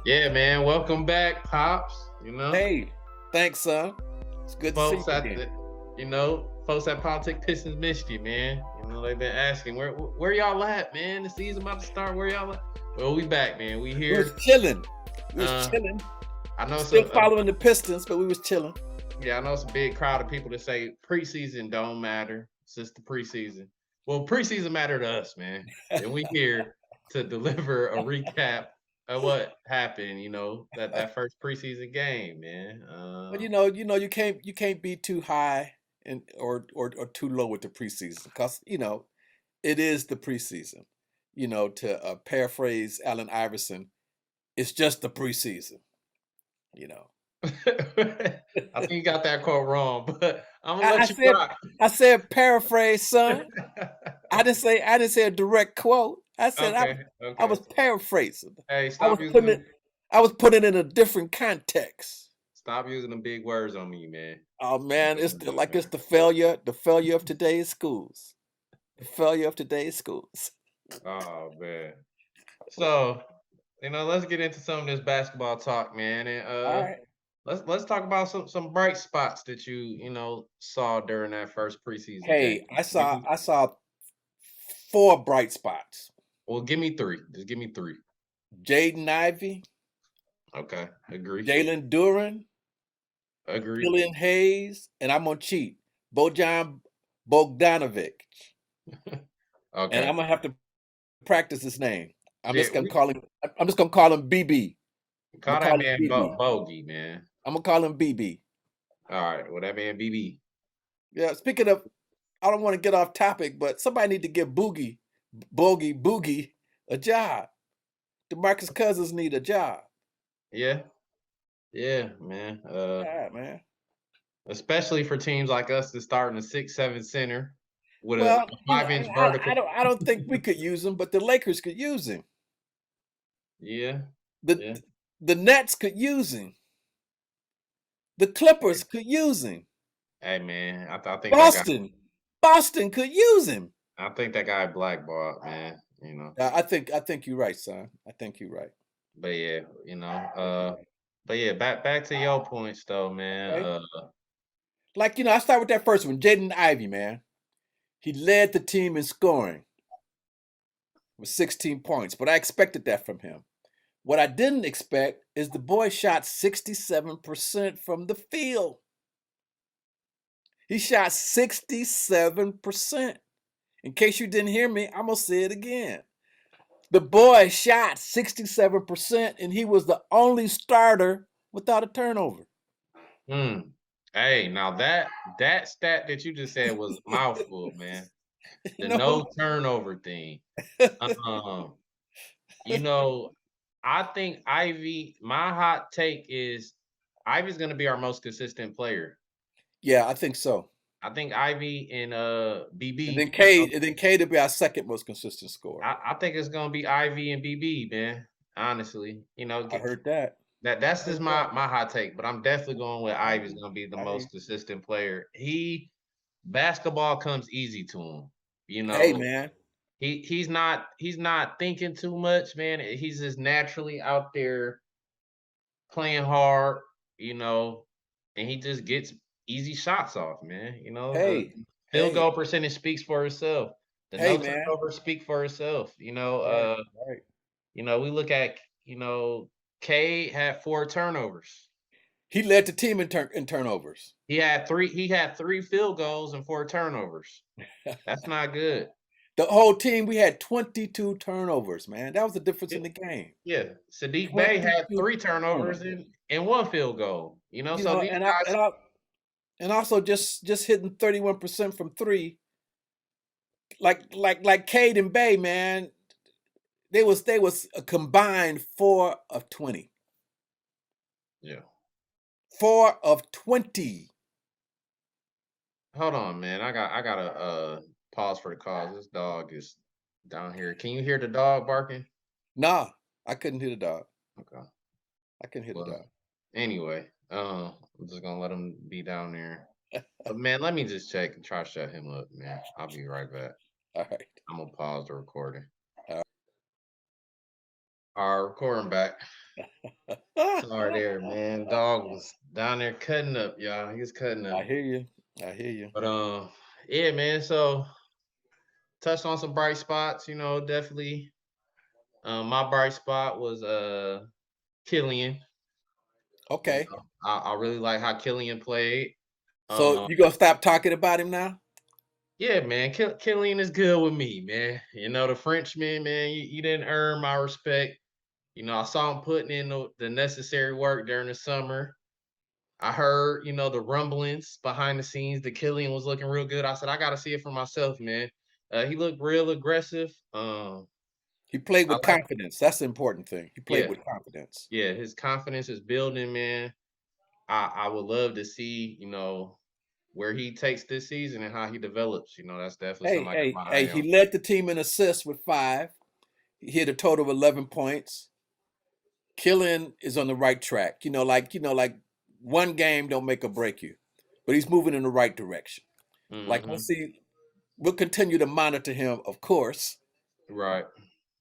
Yeah, man. Welcome back, pops. Hey, thanks, son. It's good to see Folks you at again. the, folks at Politic Pistons missed you, man. They've been asking where y'all at, man. The season about to start. Where y'all at? Well, we back, man. We We was here. chilling. We was Uh, chilling. I know Still following the Pistons, but we was chilling. yeah, I know it's a big crowd of people that say preseason don't matter. It's just the preseason. Well, preseason matter to us, man. And we here to deliver a recap of what happened. That first preseason game, man. But you can't be too high and or too low with the preseason because it is the preseason. To paraphrase Allen Iverson, it's just the preseason. You know, I think you got that quote wrong, but I'm gonna I, I let you said rock. I said paraphrase, son. I didn't say a direct quote. I said Okay, I okay. was paraphrasing. Hey, I was putting it I was putting it in a different context. stop using them big words on me, man. Oh Stop man, doing that, it's man. the failure of today's schools. The failure of today's schools. Oh man. So, let's get into some of this basketball talk, man. And All right. let's talk about some bright spots that you saw during that first preseason game. Hey, I Give saw me I saw four bright spots. well, give me three. Just give me three. Jaden Ivey, Okay. Agree. Jalen Duran, Agree. Killian Hayes, and I'm gonna cheat. Bojan Bogdanovic. And Okay. I'm gonna have to practice his name. Yeah, I'm just gonna call him BB. I'm gonna call that call him man BB. Bogey, man. I'm gonna call him BB. All right, well, that man BB. Yeah, speaking of, I don't want to get off topic, but somebody need to give Boogie a job. DeMarcus Cousins need a job. Yeah, yeah, man. Yeah, man. Especially for teams like us that start in a 6'7" center with a Well, 5-inch vertical. I don't think we could use him, but the Lakers could use him. Yeah, The yeah. the Nets could use him. The Clippers could use him. Hey, man, I think that guy. Boston, Boston could use him. I think that guy blackballed, man. I think you're right, son. I think you're right. But yeah, but yeah, back to your points though, man. Okay. Like I start with that first one, Jaden Ivey, man. He led the team in scoring with 16 points, but I expected that from him. What I didn't expect is the boy shot 67% from the field. He shot 67%. In case you didn't hear me, I'm going to say it again. The boy shot 67%, and he was the only starter without a turnover. Hmm. Hey, now that stat that you just said was a mouthful, man. The No. no turnover thing. Um, you know, I think Ivy. My hot take is Ivy's going to be our most consistent player. Yeah, I think so. I think Ivy and And BB. then Cade will be our second most consistent scorer. I think it's going to be Ivy and BB, man. Honestly, I heard that. I that's just heard that. my hot take. But I'm definitely going with I Ivy's hear going to be the I hear most consistent player. Basketball comes easy to him. You Hey, know, man. he's not thinking too much, man. He's just naturally out there playing hard, you know, and he just gets easy shots off, man. The Hey. field Hey. goal percentage speaks for itself. The Hey, no man. turnover speak for itself. Right. Right. We look at, Cade had 4 turnovers. He led the team in turnovers. He had three field goals and 4 turnovers. That's not good. The whole team, we had 22 turnovers, man. That was the difference Yeah, in the game. yeah. Sadiq Bey had 22 3 turnovers turnovers. and 1 field goal. So these And guys. also just hitting 31% from three, like Cade and Bay, man. They was a combined 4 of 20. Yeah. 4 of 20. Hold on, man. I gotta pause for the cause. This dog is down here. Can you hear the dog barking? Nah, I couldn't hit a dog. Okay. I couldn't hit a Well, dog. anyway, I'm just gonna let him be down there. But man, let me just check and try to shut him up, man. I'll be right back. All right. I'm gonna pause the recording. All All right, recording back. Sorry there, man. Dog was down there cutting up, y'all. He was cutting I up. hear you. I hear you. But yeah, man. So touched on some bright spots, definitely. My bright spot was Killian. Okay. I really like how Killian played. So Um, you gonna stop talking about him now? yeah, man. Killian is good with me, man. The Frenchman, man. You didn't earn my respect. I saw him putting in the necessary work during the summer. I heard, the rumblings behind the scenes. The Killian was looking real good. I said, I got to see it for myself, man. He looked real aggressive. He played I with like, confidence. That's the important thing. He played yeah, with confidence. yeah. His confidence is building, man. I would love to see, where he takes this season and how he develops. That's definitely Hey, something I got hey, my hey, eye he on. led the team in assists with 5. He hit a total of 11 points. Killian is on the right track. Like one game don't make or break you, but he's moving in the right direction. Like Hmm. we'll continue to monitor him, of course, Right.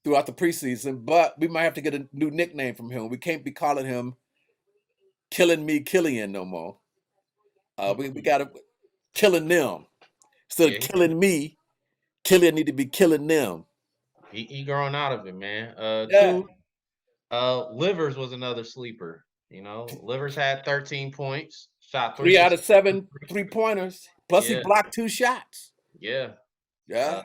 throughout the preseason, but we might have to get a new nickname from him. We can't be calling him Killing Me Killian no more. We gotta killing them. Instead of Yeah, killing me, Killian need to be killing them. he growing out of it, man. Yeah. Two, Livers was another sleeper. Livers had 13 points, shot three Three for out of 7 23. 3-pointers. Plus he Yeah, blocked 2 shots. yeah. Uh, Yeah.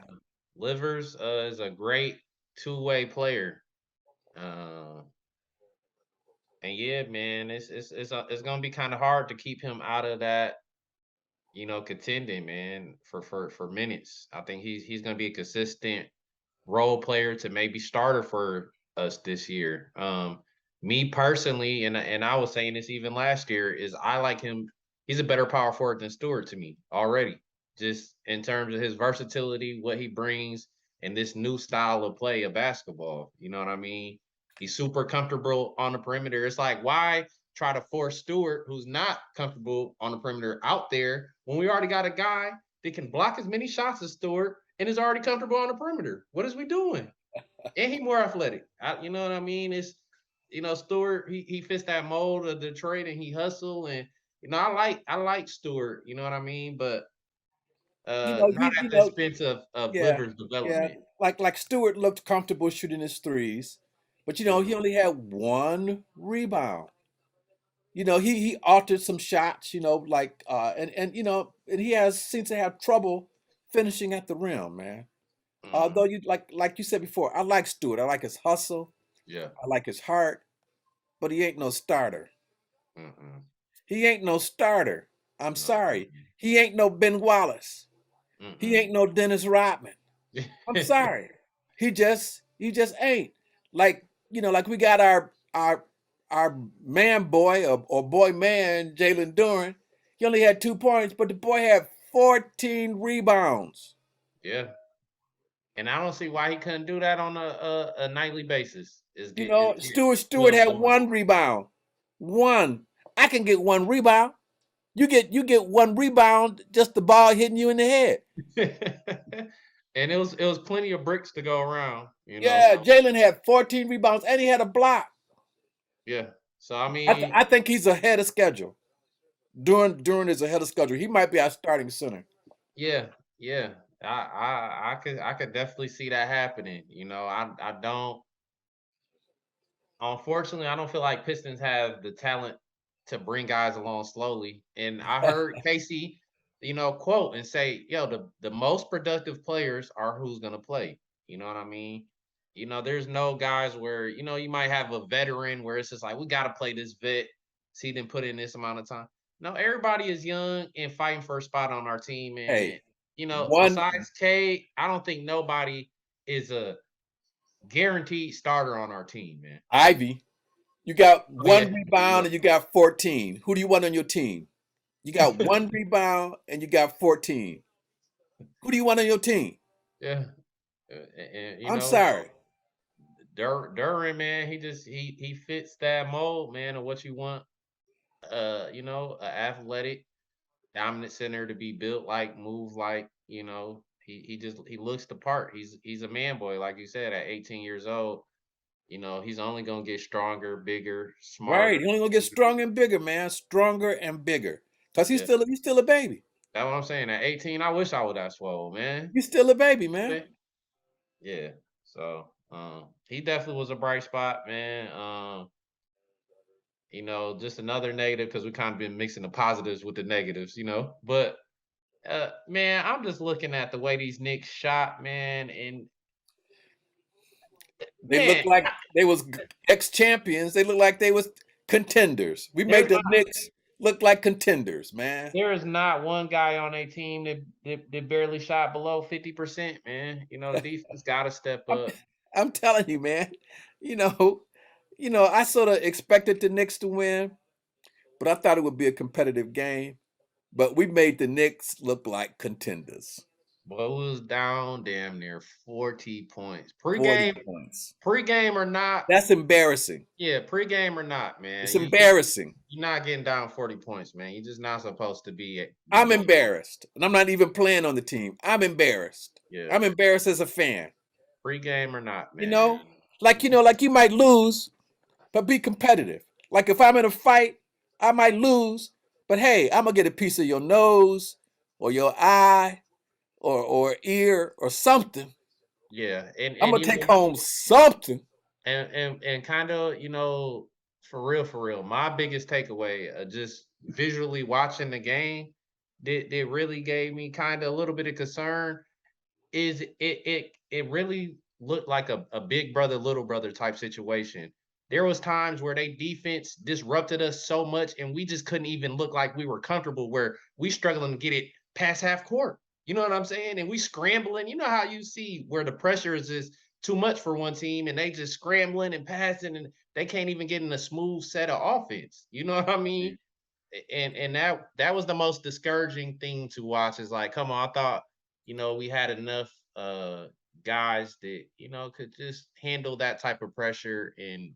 Livers is a great two-way player. Uh, and yeah, man, it's gonna be kind of hard to keep him out of that, contending, man, for minutes. I think he's gonna be a consistent role player to maybe starter for us this year. Me personally, and I was saying this even last year, is I like him. He's a better power forward than Stewart to me already, just in terms of his versatility, what he brings, and this new style of play of basketball. You know what I mean? He's super comfortable on the perimeter. It's like, why try to force Stewart, who's not comfortable on the perimeter, out there when we already got a guy that can block as many shots as Stewart and is already comfortable on the perimeter? What is we doing? And he more athletic. You know what I mean? It's Stewart. He fits that mold of Detroit, and he hustle. And I like Stewart. You know what I mean? But You know, not at the expense of yeah, Livers' yeah. development. Like Stewart looked comfortable shooting his threes, but he Mhm. only had 1 rebound. He altered some shots, like and he has seems to have trouble finishing at the rim, man. Mhm. Although you like you said before, I like Stewart. I like his hustle. Yeah. I like his heart, but he ain't no starter. Mm-mm. He ain't no starter. I'm No. sorry. He ain't no Ben Wallace. He Mm-mm. ain't no Dennis Rodman. I'm sorry. He just ain't. Like we got our man boy or boy man, Jalen Duran. He only had 2 points, but the boy had 14 rebounds. Yeah. And I don't see why he couldn't do that on a nightly basis. Stewart Well, had 1 rebound. One. I can get 1 rebound. You get 1 rebound, just the ball hitting you in the head. and it was plenty of bricks to go around. Yeah, So Jalen had 14 rebounds and he had a block. yeah. So I I, th- mean, I think he's ahead of schedule. Duran is ahead of schedule. He might be our starting center. yeah, yeah. I could definitely see that happening. I don't unfortunately I don't feel like Pistons have the talent to bring guys along slowly. And I heard Casey, quote and say, yo, the most productive players are who's gonna play. You know what I mean? There's no guys where, you might have a veteran where it's just like, we gotta play this vet. See them put in this amount of time. No, everybody is young and fighting for a spot on our team. And, Hey, one besides K, I don't think nobody is a guaranteed starter on our team, man. Ivy, you got Oh yeah, one yeah, rebound and you got 14. Who do you want on your team? You got one rebound and you got 14. Who do you want on your team? yeah. And I'm sorry. Duran, man, he fits that mold, man, of what you want. A athletic, dominant center to be built like, move like. He looks the part. He's a man boy, like you said, at 18 years old. he's only gonna get stronger, bigger, Right. smarter. He's only gonna get stronger and bigger, man. Stronger and bigger. Cause Yeah, he's still a baby. that's what I'm saying. At 18, I wish I would have swole, man. He's still a baby, man. Yeah. So he definitely was a bright spot, man. Just another negative because we kind of been mixing the positives with the negatives. But man, I'm just looking at the way these Knicks shot, man, and They look man, like they was ex-champions. They look like they was contenders. We made there's the not Knicks look like contenders, man. there is not one guy on a team that barely shot below 50%, man. The defense gotta step I'm, up. I'm telling you, man. You know, I sort of expected the Knicks to win, but I thought it would be a competitive game. But we made the Knicks look like contenders. But it was down damn near 40 points. 40 Pregame, points. pregame or not, That's embarrassing. yeah, pregame or not, It's man. embarrassing. You're not getting down 40 points, man. You're just not supposed to be I'm doing. embarrassed. And I'm not even playing on the team. I'm embarrassed. Yeah, I'm embarrassed as a fan. pregame or not, You man. know? Like you might lose, but be competitive. Like if I'm in a fight, I might lose, but hey, I'm gonna get a piece of your nose or your eye or ear or something. Yeah, and I'm and gonna you take know, home something. and kind of, for real, my biggest takeaway, just visually watching the game, that really gave me kind of a little bit of concern is it really looked like a big brother little brother type situation. There was times where they defense disrupted us so much and we just couldn't even look like we were comfortable, where we struggling to get it past half court. You know what I'm saying? And we scrambling. You know how you see where the pressure is just too much for one team and they just scrambling and passing and they can't even get in a smooth set of offense. You know what I mean? And that was the most discouraging thing to watch. Is like, come on, I thought, we had enough guys that, could just handle that type of pressure and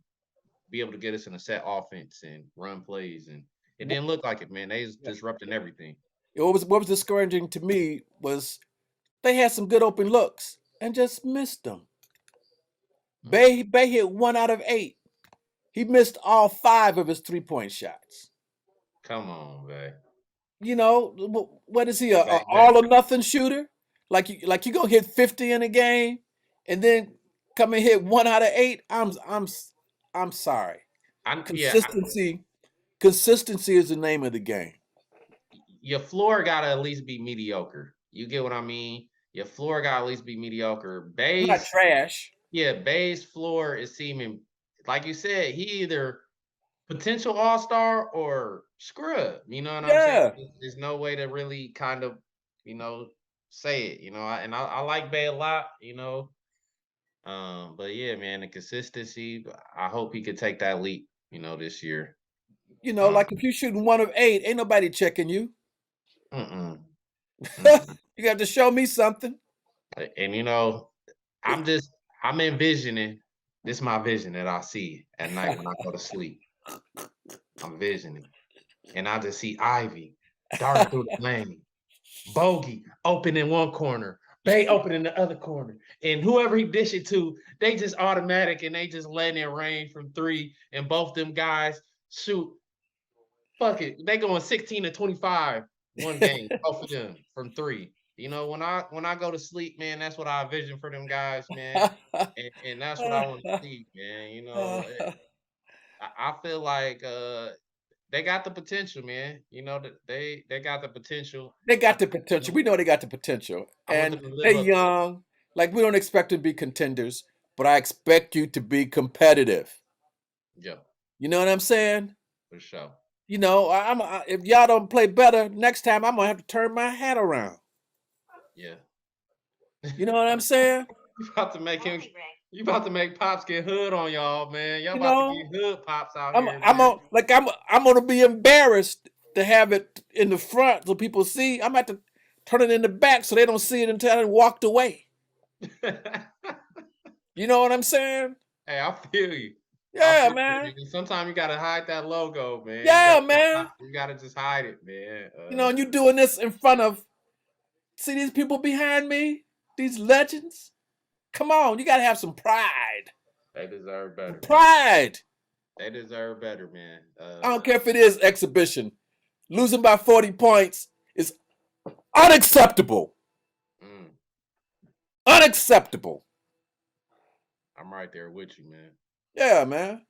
be able to get us in a set offense and run plays. And it didn't look like it, man. They was disrupting everything. What was discouraging to me was they had some good open looks and just missed them. Bay hit 1 out of 8. He missed all 5 of his 3-point shots. Come on, man. What is he, a Bay. all or nothing shooter? Like you gonna hit 50 in a game and then come and hit 1 out of 8? I'm sorry. Yeah, Consistency is the name of the game. your floor gotta at least be mediocre. You get what I mean? Your floor gotta at least be mediocre. Not trash. Yeah, Bay's floor is seeming, like you said, he either potential all-star or scrub. You know what I'm saying? Yeah. There's no way to really kind of, you know, say it. I like Bay a lot. But yeah, man, the consistency. I hope he could take that leap. This year. Like if you're shooting 1 of 8, ain't nobody checking you. Mm-mm. You got to show me something. And I'm envisioning. This is my vision that I see at night when I go to sleep. I'm visioning, and I just see Ivy dart through the lane, Bogey open in one corner, Bay open in the other corner, and whoever he dish it to, they just automatic and they just letting it rain from 3, and both them guys shoot. Fuck it, they going 16-25 one game, both of them from 3. When I go to sleep, man, that's what I vision for them guys, man, and that's what I want to see, man. I feel like they got the potential, man. That they got the potential. They got the potential. We know they got the potential. I want And them to live they're up. young. Like we don't expect them to be contenders, but I expect you to be competitive. Yeah, You know what I'm saying? for sure. If y'all don't play better next time, I'm gonna have to turn my hat around. Yeah. You know what I'm saying? You about to make him. You about to make Pops get hood on y'all, man. Y'all You about know, to get hood Pops out I'm here, I'm man. on, like I'm gonna be embarrassed to have it in the front so people see. I'm gonna have to turn it in the back so they don't see it until I walked away. You know what I'm saying? Hey, I feel you. Yeah, man. Sometimes you gotta hide that logo, man. Yeah, man. You gotta just hide it, man. And you doing this in front of, see these people behind me, these legends. Come on, you gotta have some pride. They deserve better, man. Pride. They deserve better, man. I don't care if it is exhibition. Losing by 40 points is unacceptable. Unacceptable. I'm right there with you, man. Yeah, man.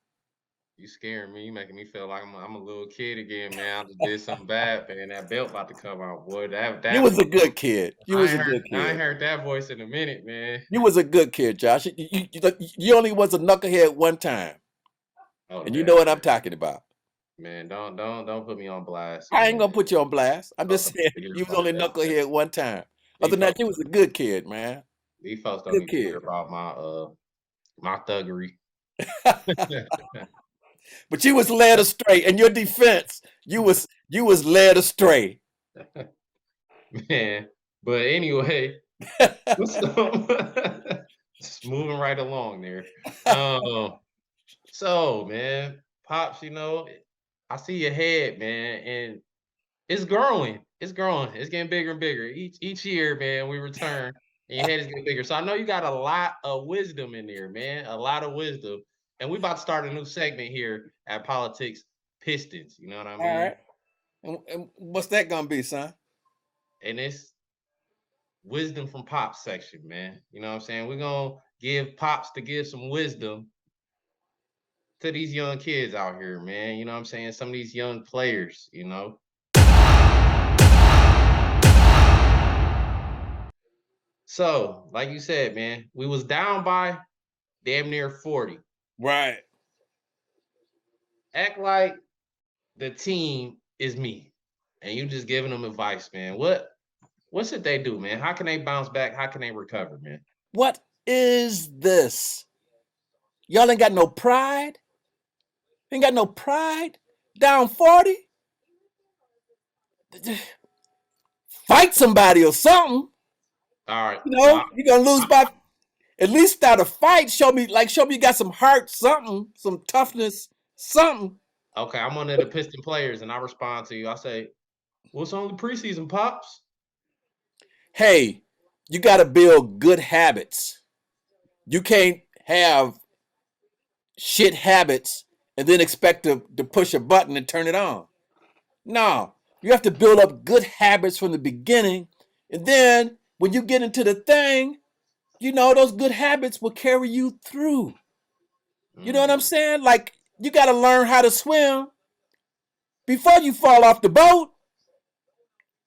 You scaring me. You making me feel like I'm a little kid again, man. I just did something bad, man. That belt about to come out, boy. You was a good kid. You was a good I ain't kid. heard that voice in a minute, man. You was a good kid, Josh. You only was a knucklehead one time. Oh, and you know what I'm talking about. Man, don't put me on blast. I ain't gonna put you on blast. I'm just saying you was only knucklehead one time. Other than that, you was a good kid, man. These folks don't need to hear about my thuggery. But you was led astray. In your defense, you was led astray. Man, but anyway, just moving right along there. So man, Pops, you know, I see your head, man, and it's growing. It's growing. It's getting bigger and bigger. Each year, man, we return and your head is getting bigger. So I know you got a lot of wisdom in there, man. A lot of wisdom. And we about to start a new segment here at Politics Pistons. You know what I mean? All right. And what's that gonna be, son? And it's wisdom from Pops section, man. You know what I'm saying? We're gonna give Pops to give some wisdom to these young kids out here, man. You know what I'm saying? Some of these young players, you know. So, like you said, man, we was down by damn near 40. Right. Act like the team is me, and you just giving them advice, man. What should they do, man? How can they bounce back? How can they recover, man? What is this? Y'all ain't got no pride? Ain't got no pride? Down 40? Fight somebody or something. All right. You know, you're gonna lose by at least start a fight. Show me you got some heart, something, some toughness, something. Okay, I'm one of the Piston players, and I respond to you. I say, "What's on the preseason, Pops?" Hey, you got to build good habits. You can't have shit habits and then expect to push a button and turn it on. No, you have to build up good habits from the beginning, and then when you get into the thing, you know those good habits will carry you through. You know what I'm saying? Like you got to learn how to swim before you fall off the boat.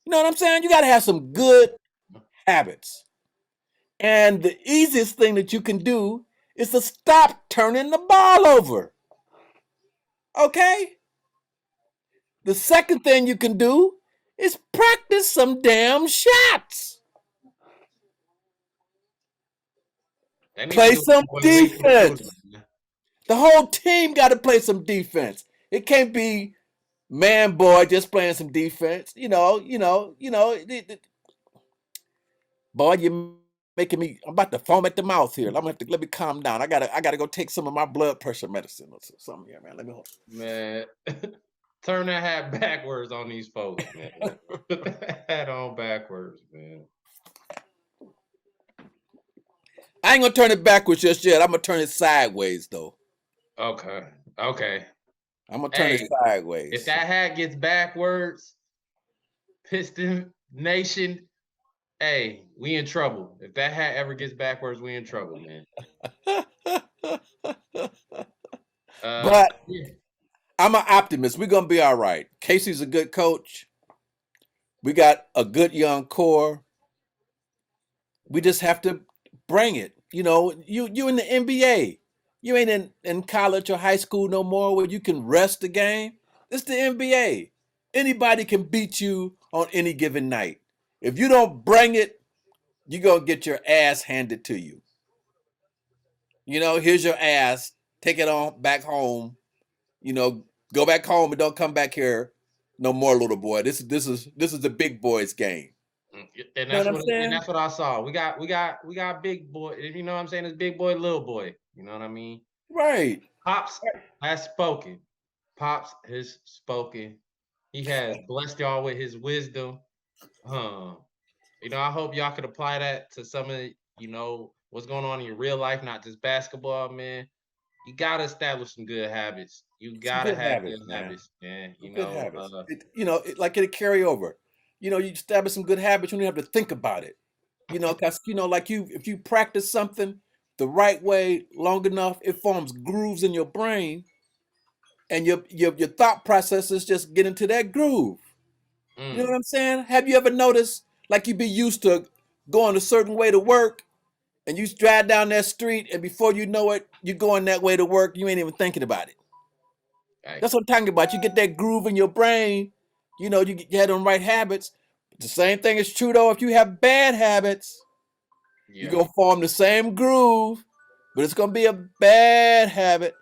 You know what I'm saying? You got to have some good habits. And the easiest thing that you can do is to stop turning the ball over. Okay? The second thing you can do is practice some damn shots. Play some defense. The whole team got to play some defense. It can't be man boy just playing some defense. Boy, you're making me. I'm about to foam at the mouth here. I'm gonna have to let me calm down. I gotta go take some of my blood pressure medicine or something here, man. Let me hold. Man, turn that hat backwards on these folks, man. Put that hat on backwards, man. I ain't gonna turn it backwards just yet. I'm gonna turn it sideways though. Okay. I'm gonna turn it sideways. If that hat gets backwards, Piston Nation, hey, we in trouble. If that hat ever gets backwards, we in trouble, man. But I'm an optimist. We're gonna be all right. Casey's a good coach. We got a good young core. We just have to bring it. You know, you in the NBA. You ain't in college or high school no more where you can rest the game. It's the NBA. Anybody can beat you on any given night. If you don't bring it, you're going to get your ass handed to you. You know, here's your ass. Take it on back home. You know, go back home and don't come back here no more, little boy. This is the big boys game. And that's what I saw. We got big boy. You know what I'm saying? It's big boy, little boy. You know what I mean? Right. Pops has spoken. Pops has spoken. He has blessed y'all with his wisdom. You know, I hope y'all could apply that to some of, you know, what's going on in your real life, not just basketball, man. you gotta establish some good habits. You Some gotta good have habits, good man. habits, man. Some good habits. Like it'll carry over. You establish some good habits, you don't have to think about it. Because like if you practice something the right way long enough, it forms grooves in your brain, and your thought processes just get into that groove. You know what Mm, I'm saying? Have you ever noticed, like, you be used to going a certain way to work, and you drive down that street, and before you know it, you're going that way to work. You ain't even thinking about it. hey, That's what I'm talking about. You get that groove in your brain. You have them right habits. The same thing is true though if you have bad habits. You're yeah, gonna form the same groove, but it's gonna be a bad habit.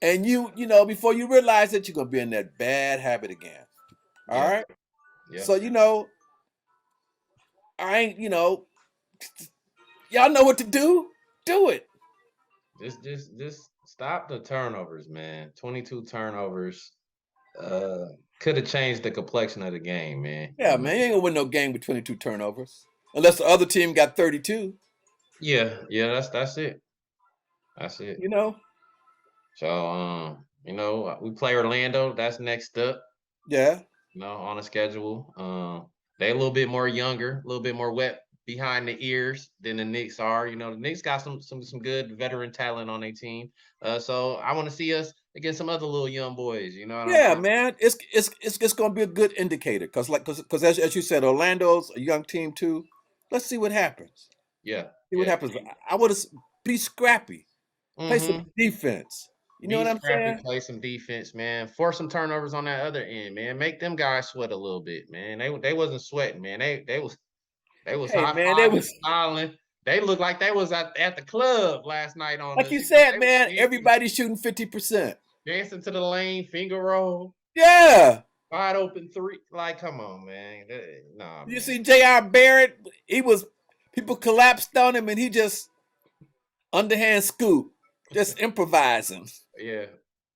And before you realize it, you're gonna be in that bad habit again. All yeah, right. yeah. So I ain't, y'all know what to do. Do it. Just stop the turnovers, man. 22 turnovers. Uh, could have changed the complexion of the game, man. Yeah, man. You ain't gonna win no game with 22 turnovers. Unless the other team got 32, Yeah, yeah. That's it. That's it. you know? So, we play Orlando. That's next up. Yeah. On the schedule. They a little bit more younger, a little bit more wet behind the ears than the Knicks are. The Knicks got some good veteran talent on their team. So I want to see us against some other little young boys. You know what I'm Yeah, saying? man. It's gonna be a good indicator. Cause as you said, Orlando's a young team too. Let's see what happens. Yeah, See what yeah. happens. I want to be scrappy. Play some Mm-hmm. defense. You know Be what I'm scrappy, saying? play some defense, man. Force some turnovers on that other end, man. Make them guys sweat a little bit, man. They wasn't sweating, man. They was Hey, high man, fiving, smiling. They looked like they was at the club last night on like us. you said, They was man, dancing, everybody's shooting 50%. dancing to the lane, finger roll, Yeah. wide open three. Like, come on, man. Nah, You man. see J.R. Barrett, people collapsed on him and he just underhand scoop, just improvising. Yeah.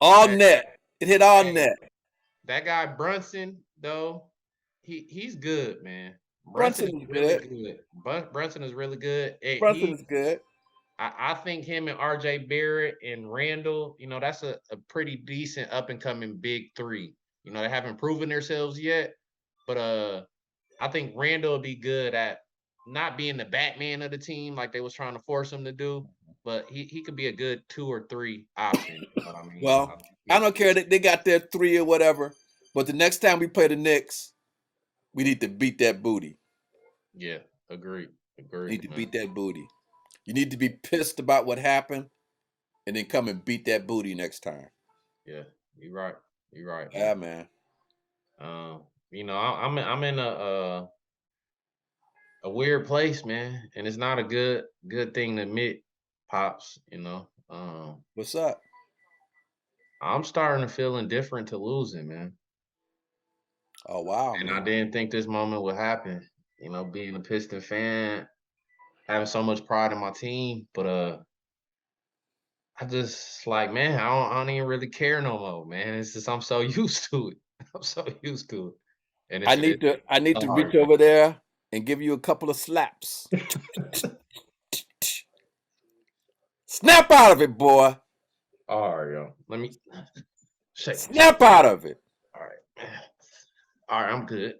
All Hey, net. It hit all hey, net. that guy Brunson, though, he's good, man. Brunson is Brunson is really good. good. Brunson is really good. Brunson is good. I think him and RJ Barrett and Randall, that's a pretty decent up and coming big three. They haven't proven themselves yet, but I think Randall will be good at not being the Batman of the team like they was trying to force him to do, but he could be a good 2 or 3 option. You know what I mean? Well, I don't care that they got their 3 or whatever, but the next time we play the Knicks, we need to beat that booty. Yeah, agreed. Need Agreed, to man. beat that booty. You need to be pissed about what happened and then come and beat that booty next time. Yeah, you're right. You're right, Yeah, man. man. I'm in a weird place, man, and it's not a good thing to admit, pops. What's up? I'm starting to feel indifferent to losing, man, Oh, wow, and I man. didn't think this moment would happen. Being a Piston fan, having so much pride in my team, but I just like, man, I don't even really care no more, man. It's just I'm so used to it. I'm so used to it, and it's I need to reach hard. over there and give you a couple of slaps. Snap out of it, boy. All right, yo. Let me shake. Snap out of it. All right, man. All right, I'm good.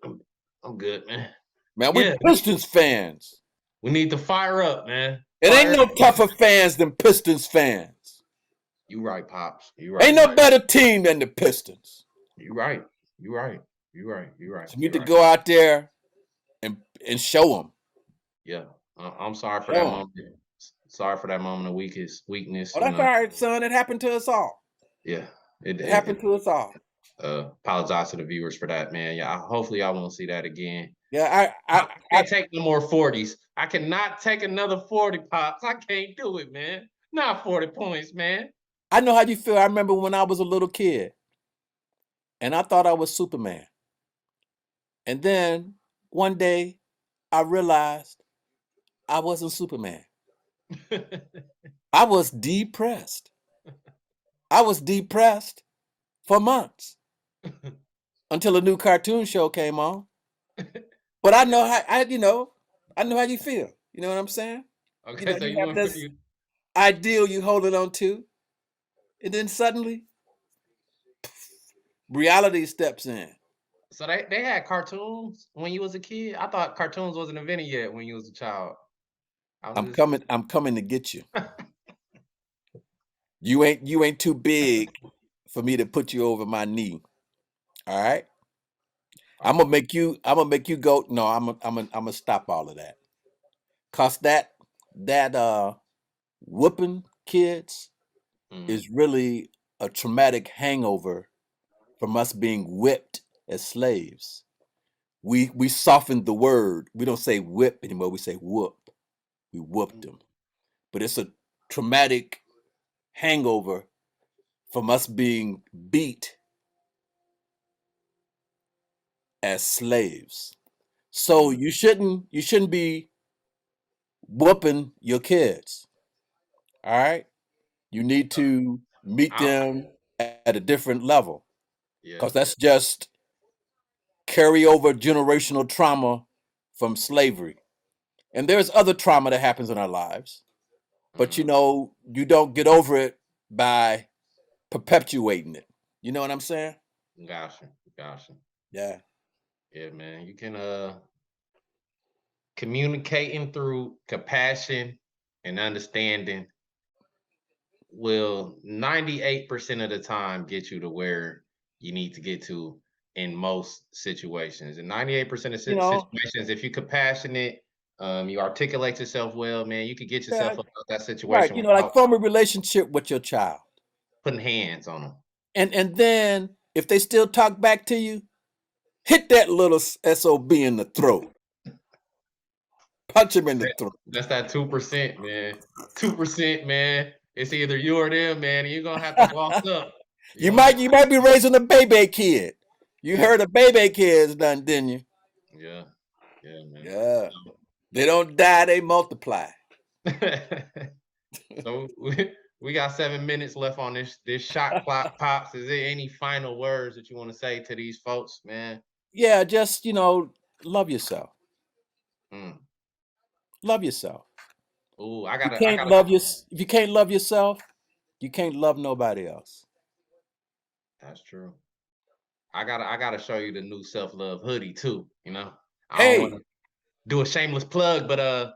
I'm good, man. Man, we Yeah, Pistons fans. we need to fire up, man. It ain't Fire no up. tougher fans than Pistons fans. You right, pops. You Ain't right. no better team than the Pistons. You right. You right. You right. You right. So you need You to right. go out there and show them. Yeah. I'm sorry for Show that 'em. moment. Sorry for that moment of weakness. Oh, that's all right, son. It happened to us all. Yeah. It, It it, happened to us all. apologize to the viewers for that, man. Yeah. Hopefully, I won't see that again. Yeah, I can't take no more 40s. I cannot take another 40 pops. I can't do it, man. Not 40 points, man. I know how you feel. I remember when I was a little kid and I thought I was Superman. And then one day I realized I wasn't Superman. I was depressed. I was depressed for months until a new cartoon show came on. But I know how I know how you feel. You know what I'm saying? Okay, so You you have went for this ideal you holding on to, And then suddenly, reality steps in. So they had cartoons when you was a kid? I thought cartoons wasn't invented yet when you was a child. I'm just I'm coming to get you. You ain't too big for me to put you over my knee. All right? I'm gonna make you go. No, I'm gonna stop all of that. Cause that whooping kids mm, is really a traumatic hangover from us being whipped as slaves. We softened the word. We don't say whip anymore. We say whoop. We whooped them. But it's a traumatic hangover from us being beat as slaves. So mm. you shouldn't be whooping your kids. All right? You need to meet I them at a different level yeah. because that's just carryover generational trauma from slavery. And there's other trauma that happens in our lives, but Mm, you don't get over it by perpetuating it. You know what I'm saying? gotcha, gotcha. Yeah. Yeah, man. You can communicating through compassion and understanding will 98% of the time get you to where you need to get to in most situations. And 98% of You know, situations, if you're compassionate, you articulate yourself well, man, you could get yeah, yourself out of that right. situation You know, like without form a relationship with your child. putting hands on them. And then if they still talk back to you, hit that little SOB in the throat. Punch him in the throat. That's that 2%, man. 2%, man. It's either you or them, man. And you're gonna have to boss up. You're you gonna have might you might be raising a baby kid. You yeah, heard of baby kids done, didn't you? yeah, yeah, man. Yeah. They don't die, they multiply. So we got 7 minutes left on this shot clock, pops. Is there any final words that you want to say to these folks, man? Yeah, just, love yourself. Mm. Love yourself. Ooh, I gotta. If you can't love yourself, you can't love nobody else. That's true. I gotta show you the new self love hoodie too. I don't want Hey, to do a shameless plug, but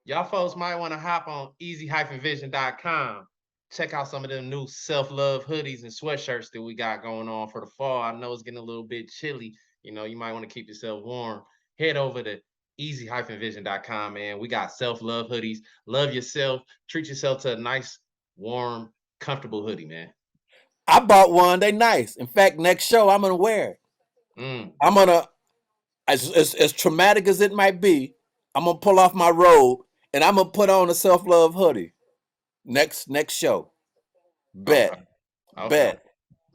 y'all folks might want to hop on easy-vision.com. Check out some of the new self-love hoodies and sweatshirts that we got going on for the fall. I know it's getting a little bit chilly. You might want to keep yourself warm. Head over to easy-vision.com, man. We got self-love hoodies. Love yourself. Treat yourself to a nice, warm, comfortable hoodie, man. I bought one. They nice. In fact, next show I'm gonna wear it. Mm. I'm gonna as traumatic as it might be, I'm gonna pull off my robe and I'm gonna put on a self-love hoodie. Next show. Okay. Bet. Okay. Bet.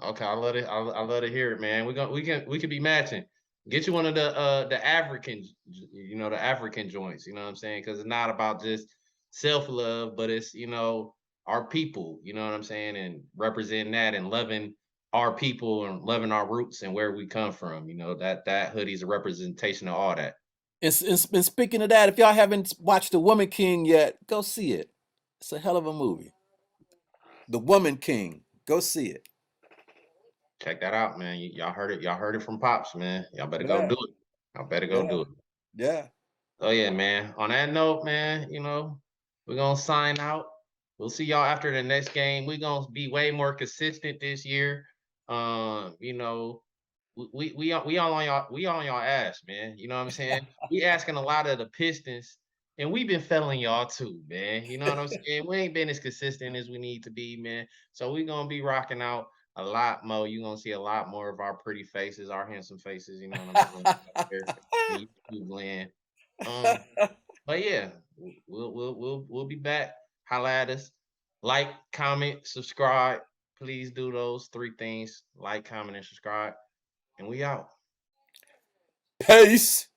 Okay, I love it. I love to hear it, man. We can be matching. Get you one of the African, the African joints. You know what I'm saying? Because it's not about just self love, but it's our people. You know what I'm saying? And representing that and loving our people and loving our roots and where we come from. That hoodie's a representation of all that. And speaking of that, if y'all haven't watched The Woman King yet, go see it. It's a hell of a movie. The Woman King. Go see it. Check that out, man. Y'all heard it. Y'all heard it from Pops, man. Y'all better go Yeah. do it. Y'all better go Yeah. do it. Yeah. Oh yeah, man. On that note, man, we're gonna sign out. We'll see y'all after the next game. We're gonna be way more consistent this year. We all on y'all ass, man. You know what I'm saying? We asking a lot of the Pistons, and we've been failing y'all too, man. You know what I'm saying? We ain't been as consistent as we need to be, man. So we're gonna be rocking out a lot more. You're gonna see a lot more of our pretty faces, our handsome faces, you know what I'm saying? Out there in YouTube land. Um, but yeah, we'll be back. Holla at us. Like, comment, subscribe. Please do those three things. Like, comment, and subscribe. And we out. Peace.